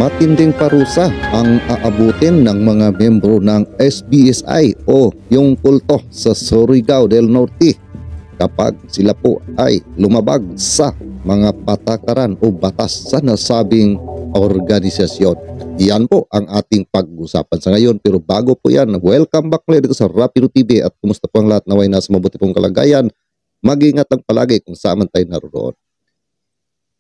Matinding parusa ang aabutin ng mga membro ng SBSI o yung kulto sa Surigao del Norte kapag sila po ay lumabag sa mga patakaran o batas sa nasabing organisasyon. Yan po ang ating pag-usapan sa ngayon. Pero bago po yan, welcome back ulit dito sa Rapido TV at kumusta po ang lahat, naway nasa mabuti pong kalagayan. Mag-ingat lang palagi kung saan man tayo naroon.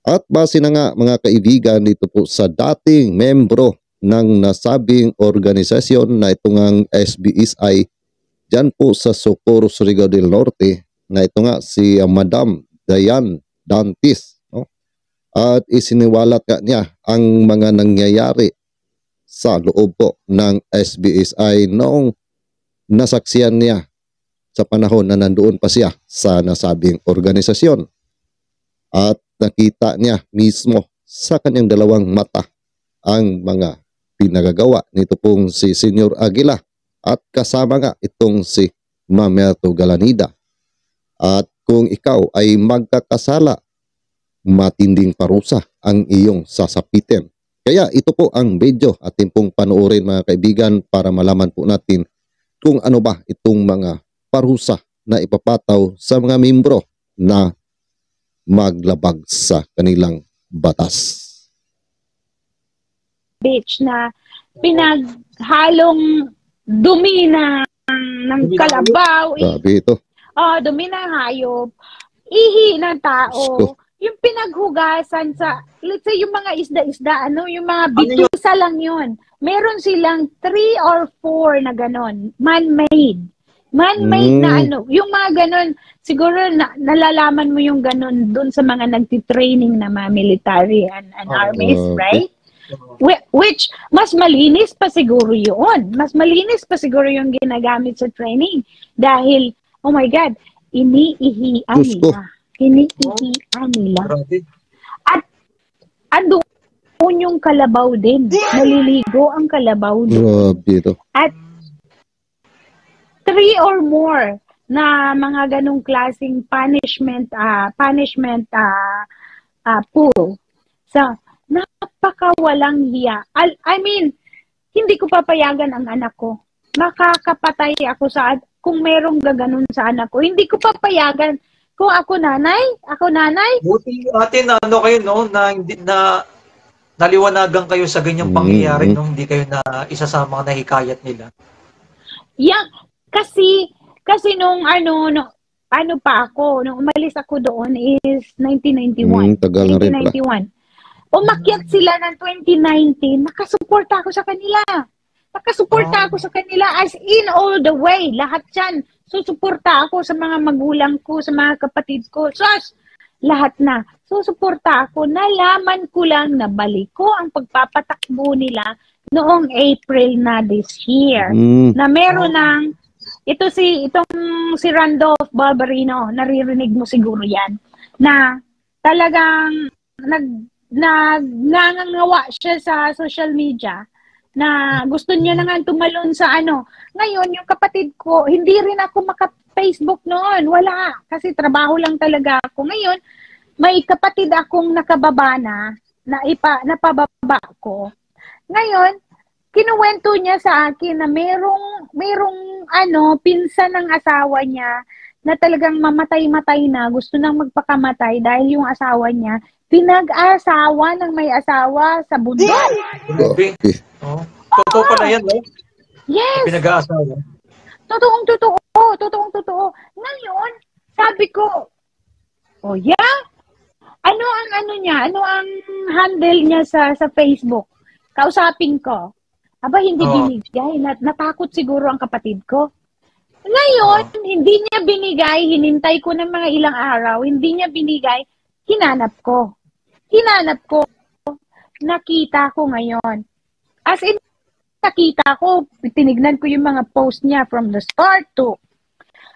At base na nga mga kaibigan dito po sa dating membro ng nasabing organisasyon na ito ngang SBSI dyan po sa Socorro, Surigao del Norte, na ito nga si Madam Diane Dantis, no? At isiniwalat nga niya ang mga nangyayari sa loob po ng SBSI noong nasaksiyan niya sa panahon na nandoon pa siya sa nasabing organisasyon. At nakita niya mismo sa kanyang dalawang mata ang mga pinagagawa nito pong si Senior Aguila at kasama nga itong si Mamerto Galanida. At kung ikaw ay magkakasala, matinding parusa ang iyong sasapitin. Kaya ito po ang video atin pong panoorin mga kaibigan para malaman po natin kung ano ba itong mga parusa na ipapataw sa mga membro na maglabag sa kanilang batas. Beach na pinaghalong dumi ng kalabaw. Sabi ito. Dumi ng hayop, ihi ng tao, yung pinaghugasan sa, let's say, yung mga isda-isda, yung mga bitusa lang yun. Meron silang 3 or 4 na ganon, man-made. Man-made na yung mga ganon, siguro nalalaman mo yung ganon dun sa mga nagtitraining na mga military and armies, right? Which, mas malinis pa siguro yun. Mas malinis pa siguro yung ginagamit sa training. Dahil, oh my God, iniihian nila. Iniihian nila. At, andoon yung kalabaw din. Naliligo ang kalabaw din. At, 3 or more na mga ganong klaseng punishment pool. So, napakawalang hiya. I mean, hindi ko papayagan ang anak ko. Makakapatay ako kung merong gaganon sa anak ko. Hindi ko papayagan. Kung ako nanay. Buti ate na kayo, no, na naliwanagan kayo sa ganyang pangyayari nung hindi kayo na isa sa mga nahikayat nila. Yeah, kasi nung pa ako, nung umalis ako doon is 1991. Tagal na rin pala. 1991. Umakyat sila ng 2019, nakasuporta ako sa kanila. Nakasuporta ako sa kanila as in all the way. Lahat yan. Susuporta ako sa mga magulang ko, sa mga kapatid ko. Sus! Lahat na. Susuporta ako. Nalaman ko lang na balik ko ang pagpapatakbo nila noong April na this year. Na meron ng itong si Randolph Barbarino, naririnig mo siguro yan, na talagang nangangawa siya sa social media na gusto niya na nga tumalon sa Ngayon, yung kapatid ko, hindi rin ako maka-Facebook noon. Wala. Kasi trabaho lang talaga ako. Ngayon, may kapatid akong nakababa na napababa ko. Ngayon, kinuwento niya sa akin na merong pinsan ng asawa niya na talagang mamatay-matay na, gusto nang magpakamatay dahil yung asawa niya pinag-asawa ng may asawa sa bundok. Totoo pala yan, no? Yes. Pinag-aasawa. Totoong-totoo. Ngayon, sabi ko, oh yeah? Ano ang handle niya sa Facebook? Kausapin ko. Aba, hindi binigay. Natakot siguro ang kapatid ko. Ngayon, hindi niya binigay. Hinintay ko ng mga ilang araw. Hindi niya binigay. Hinanap ko. Nakita ko ngayon. As in, nakita ko. Tinignan ko yung mga post niya from the start to.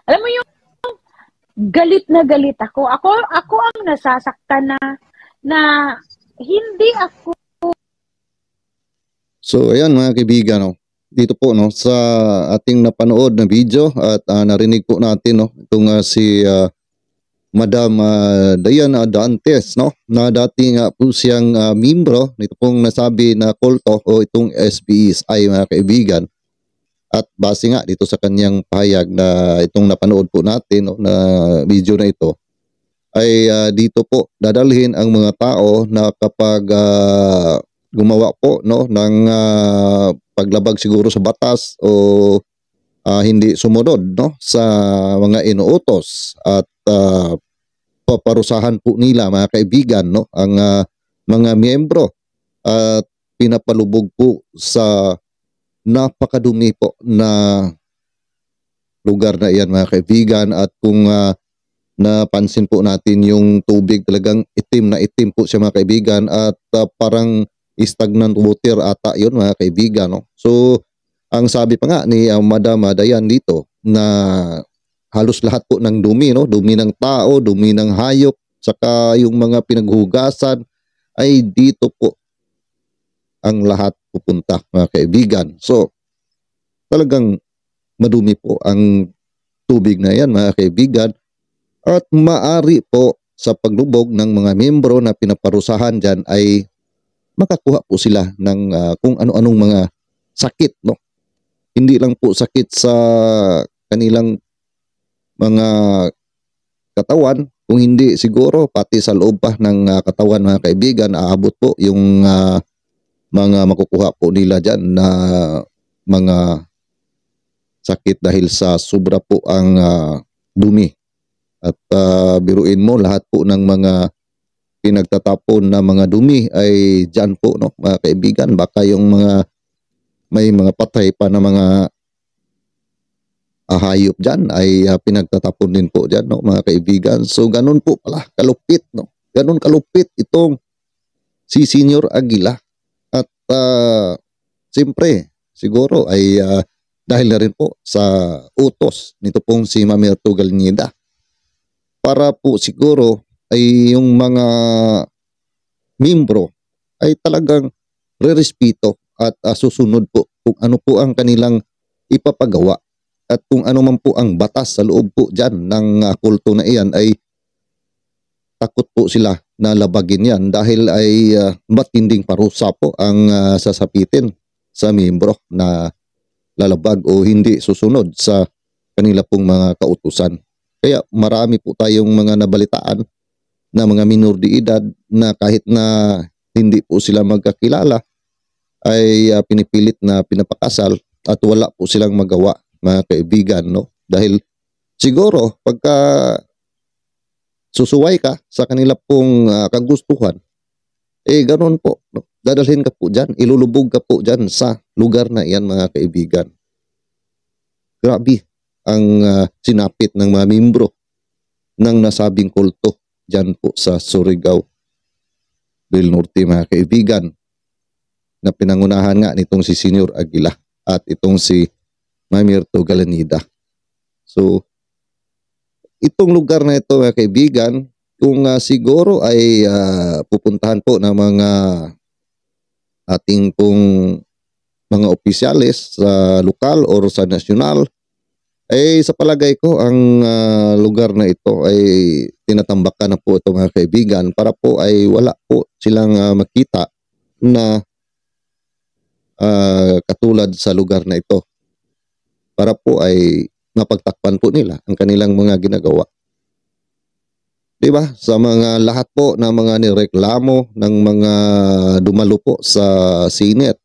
Alam mo yung galit na galit ako. Ako ang nasasaktan na hindi ako. So ayan mga kaibigan, no, dito po sa ating napanood na video at narinig po natin itong si Madam Diana Dantes, no? Na dati nga po siyang membro nito pong nasabi na kulto o itong SBSI, mga kaibigan. At base nga dito sa kanyang pahayag na itong napanood po natin, no, na video na ito, ay dito po dadalhin ang mga tao na kapag gumawa po, no, ng paglabag siguro sa batas o hindi sumunod, no, sa mga inuutos, at paparusahan po nila, mga kaibigan, no, ang mga miyembro at pinapalubog po sa napakadumi po na lugar na iyan, mga kaibigan. At kung napansin po natin yung tubig, talagang itim na itim po siya, mga kaibigan, at parang stagnant water ata yun, mga kaibigan, no? So ang sabi pa nga ni Madam Dayan dito na halos lahat po ng dumi, no? Dumi ng tao, dumi ng hayop, saka yung mga pinaghugasan ay dito po ang lahat pupunta, mga kaibigan. So talagang madumi po ang tubig na yan, mga kaibigan, at maari po sa paglubog ng mga miyembro na pinaparusahan dyan ay makakuha po sila ng kung ano-anong mga sakit, no? Hindi lang po sakit sa kanilang mga katawan, kung hindi siguro pati sa loob pa ng katawan, mga kaibigan, aabot po yung mga makukuha po nila dyan na mga sakit dahil sa sobra po ang dumi. At biruin mo, lahat po ng mga pinagtatapon na mga dumi ay dyan po, no, mga kaibigan. Baka yung may mga patay pa na mga hayop dyan ay pinagtatapon din po dyan, no, mga kaibigan. So ganun po pala kalupit, no? Ganun kalupit itong si Senior Aguila. At siyempre siguro ay dahil na rin po sa utos nito pong si Mamerto Galinida, para po siguro ay yung mga membro ay talagang rerespeto at susunod po kung ano po ang kanilang ipapagawa. At kung ano man po ang batas sa loob po dyan ng kulto na iyan, ay takot po sila na labagin yan dahil ay matinding parusa po ang sasapitin sa miyembro na lalabag o hindi susunod sa kanila pong mga kautusan. Kaya marami po tayong mga nabalitaan na mga minor de edad na kahit na hindi po sila magkakilala ay pinipilit na pinapakasal at wala po silang magawa, mga kaibigan, no? Dahil siguro pagka susuway ka sa kanila pong kagustuhan, ganoon po, no? Dadalhin ka po dyan, ilulubog ka po dyan sa lugar na iyan, mga kaibigan. Grabe ang sinapit ng mga membro ng nasabing kulto dyan po sa Surigao del Norte, mga kaibigan, na pinangunahan nga nitong si Senior Aguila at itong si Mamerto Galinida. So itong lugar na ito, mga kaibigan, kung siguro ay pupuntahan po ng mga ating pong mga opisyalis sa lokal or sa nasyonal, ay sa palagay ko ang lugar na ito ay tinatambakan na po ito, mga kaibigan, para po ay wala po silang makita na katulad sa lugar na ito, para po ay mapagtakpan po nila ang kanilang mga ginagawa. Diba? Sa mga lahat po na mga nireklamo ng mga dumalo po sa Senate,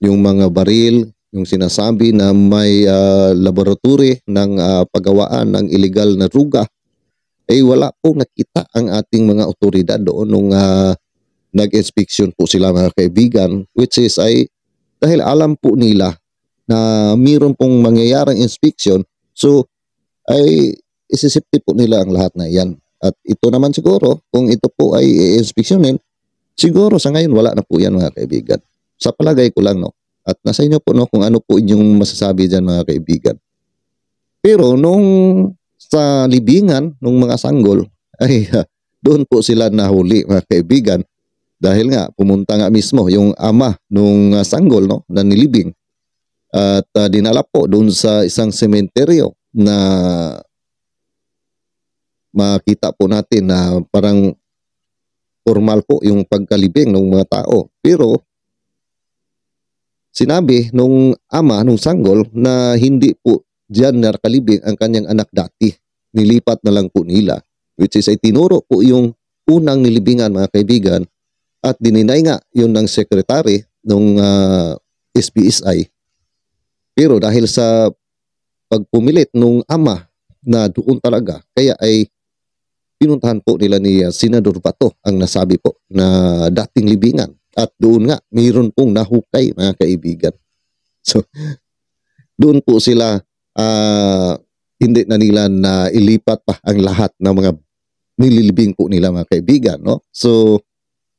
yung mga baril, yung sinasabi na may laboratory ng paggawaan ng illegal na druga, ay wala po nakita ang ating mga otoridad doon nung nag-inspection po sila, mga kaibigan, which is ay dahil alam po nila na mayroon pong mangyayaring inspection, so ay isisipti po nila ang lahat na yan. At ito naman siguro, kung ito po ay i-inspeksyonin, siguro sa ngayon wala na po yan, mga kaibigan. Sa palagay ko lang, no? At nasa inyo po, no, kung ano po inyong masasabi dyan, mga kaibigan. Pero nung sa libingan, nung mga sanggol, ay doon po sila nahuli, mga kaibigan. Dahil nga, pumunta nga mismo yung ama nung sanggol, no, na nilibing. At dinala po doon sa isang sementeryo na makita po natin na parang formal po yung pagkalibing ng mga tao. Pero sinabi nung ama, nung sanggol, na hindi po diyan nakalibing ang kanyang anak dati. Nilipat na lang po nila. Which is ay tinuro po yung unang nilibingan, mga kaibigan, at dininay nga yun ng secretary ng SBSI. Pero dahil sa pagpumilit nung ama na doon talaga, kaya ay pinuntahan po nila ni Senador Bato ang nasabi po na dating libingan. At doon nga, mayroon pong nahukay, mga kaibigan. So, doon po sila hindi na nila na ilipat pa ang lahat ng mga nililibing po nila, mga kaibigan, no? So,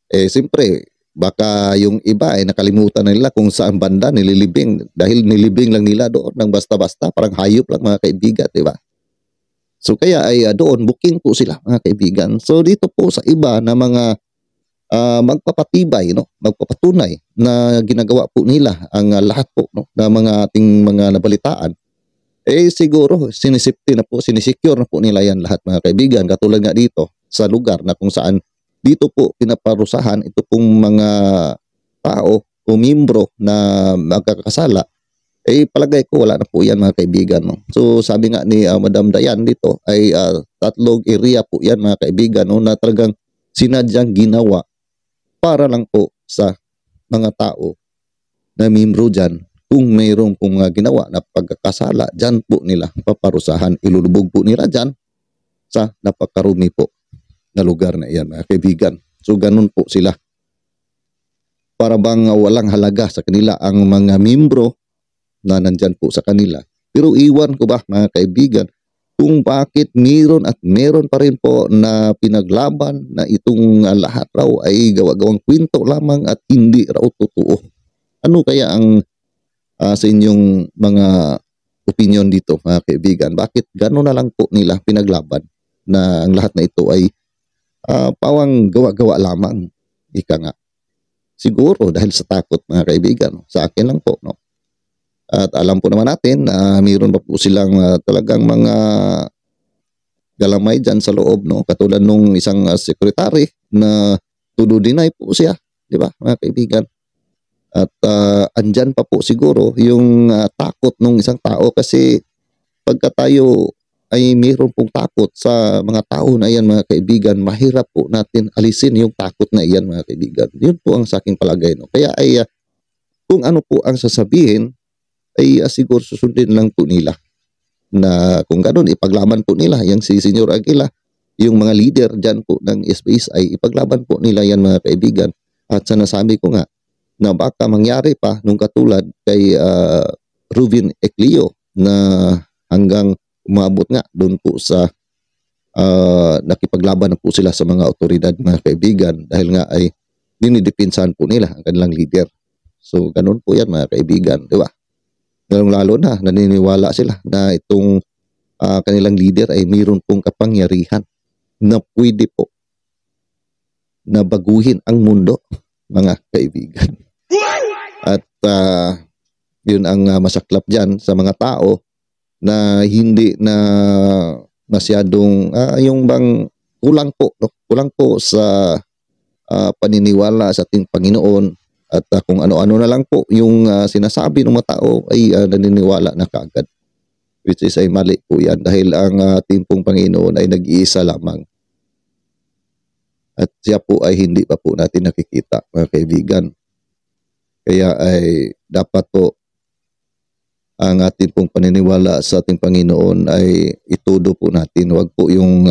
siyempre, baka yung iba ay nakalimutan na nila kung saan banda nililibing dahil nilibing lang nila doon ng basta-basta, parang hayop lang, mga kaibigan, di ba? So kaya ay doon booking po sila, mga kaibigan. So dito po sa iba na mga magpapatibay, no, magpapatunay na ginagawa po nila ang lahat po, no, na mga ating mga nabalitaan, siguro sinisipti na po, sinisecure na po nila yan lahat, mga kaibigan. Katulad nga dito sa lugar na kung saan dito po pinaparusahan ito pong mga tao o membro na magkakasala, palagay ko wala na po yan, mga kaibigan, no? So sabi nga ni Madam Dayan dito ay tatlong area po yan, mga kaibigan, no, na talagang sinadyang ginawa para lang po sa mga tao na membro dyan. Kung mayroong pong ginawa na pagkakasala, dyan po nila paparusahan, ilulubog po nila dyan sa napakarumi po na lugar na yan, mga kaibigan. So ganun po sila, para bang walang halaga sa kanila ang mga membro na nandyan po sa kanila. Pero iwan ko ba, mga kaibigan, kung bakit meron pa rin po na pinaglaban na itong lahat raw ay gawa-gawang kwento lamang at hindi raw totoo. Ano kaya ang sa inyong mga opinion dito, mga kaibigan? Bakit gano'n na lang po nila pinaglaban na ang lahat na ito ay pawang gawa-gawa lamang? Ika nga. Siguro dahil sa takot, mga kaibigan. Sa akin lang po, no? At alam po naman natin na mayroon pa po silang talagang mga galamay dyan sa loob, no? Katulad nung isang secretary na to-do deny po siya, di ba, mga kaibigan? At andyan pa po siguro yung takot ng isang tao, kasi pagka tayo ay mayroon pong takot sa mga tao na yan, mga kaibigan, mahirap po natin alisin yung takot na iyan, mga kaibigan. Yun po ang sa aking palagay, no? Kaya ay kung ano po ang sasabihin, ay siguro susundin lang po nila. Na kung gano'n, ipaglaban po nila yang si Senyor Aguila, yung mga leader dyan po ng SBS ay ipaglaban po nila yan, mga kaibigan. At sa nasabi ko nga, na baka mangyari pa nung katulad kay Rubin Eclio, na hanggang umabot nga doon po sa nakipaglaban na po sila sa mga otoridad, mga kaibigan, dahil nga ay dinidipinsahan po nila ang kanilang leader. So ganun po yan, mga kaibigan, di ba? Lalo na naniniwala sila na itong kanilang leader ay mayroon pong kapangyarihan na pwede po na baguhin ang mundo, mga kaibigan. At yun ang masaklap dyan sa mga tao na hindi na masyadong yung bang kulang po, no? Kulang po sa paniniwala sa ating Panginoon. At kung ano-ano na lang po yung sinasabi ng mga tao ay naniniwala na kaagad. Which is ay mali po yan, dahil ang ating pong Panginoon ay nag-iisa lamang. At siya po ay hindi pa po natin nakikita, mga kaibigan. Kaya ay dapat po ang ating pong paniniwala sa ating Panginoon ay itudo po natin. Huwag po yung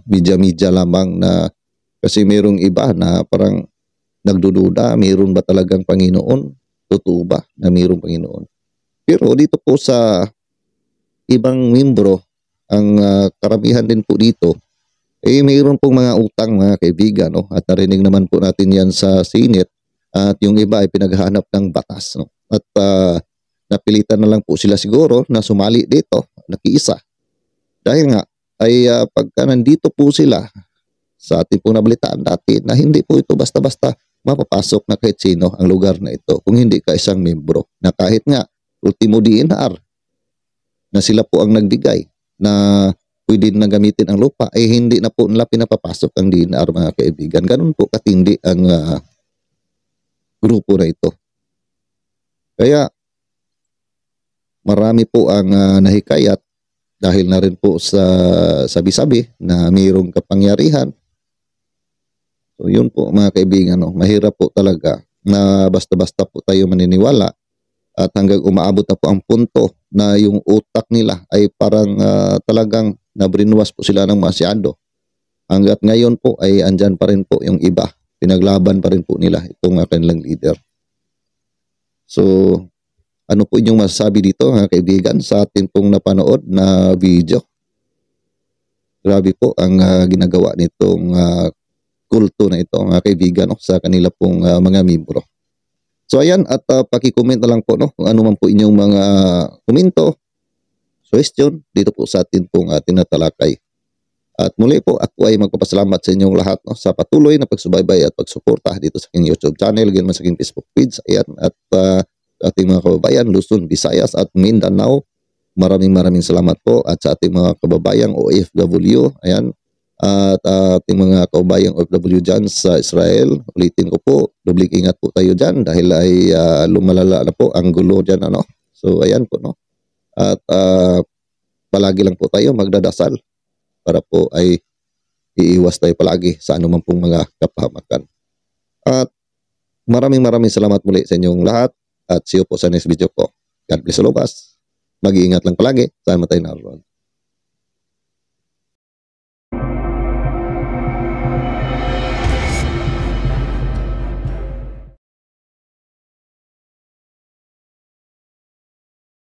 media-media lamang, na kasi mayroong iba na parang nagdududa, mayroon ba talagang Panginoon? Totoo ba na mayroong Panginoon? Pero dito po sa ibang membro, ang karamihan din po dito, mayroon pong mga utang, mga kaibigan, no? At narinig naman po natin yan sa Senate, at yung iba ay pinaghahanap ng batas, no? At napilitan na lang po sila siguro na sumali dito, nakiisa. Dahil nga, ay pagka nandito po sila, sa ating pong nabalitaan dati, na hindi po ito basta-basta mapapasok na kahit sino ang lugar na ito kung hindi ka isang membro, na kahit nga ultimo DNR na sila po ang nagbigay na pwede na gamitin ang lupa, ay hindi na po nila pinapapasok ang DNR, mga kaibigan. Ganun po katindi ang grupo na ito. Kaya marami po ang nahikayat dahil na rin po sa sabi-sabi na mayroong kapangyarihan. So yun po mga kaibigan, mahirap po talaga na basta-basta po tayo maniniwala at hanggang umaabot na po ang punto na yung utak nila ay parang talagang nabrinwas po sila ng masyado. Hanggat ngayon po ay andyan pa rin po yung iba. Pinaglaban pa rin po nila itong kanilang leader. So, ano po inyong masasabi dito mga kaibigan sa atin pong napanood na video? Grabe po ang ginagawa nitong kulto na ito mga kaibigan sa kanila pong mga membro. So ayan, at paki-comment na lang po kung ano man po inyong mga komento, question dito po sa atin pong tinatalakay. At muli po ako ay magpapasalamat sa inyong lahat sa patuloy na pagsubaybay at pagsuporta dito sa aking YouTube channel, ganyan sa aking Facebook page. Ayan, at ating mga kababayan Luzon, Visayas at Mindanao, maraming salamat po. At sa ating mga kababayang OFW, ayan, at ating mga kaubayang OFW dyan sa Israel, ulitin ko po, dobling ingat po tayo dyan dahil ay lumalala na po ang gulo dyan. So ayan po. At palagi lang po tayo magdadasal para po ay iiwas tayo palagi sa anuman pong mga kapahamakan. At maraming salamat muli sa inyong lahat at see you po sa next video ko. God bless all of us. Mag-iingat lang palagi. Saan tayo naroon.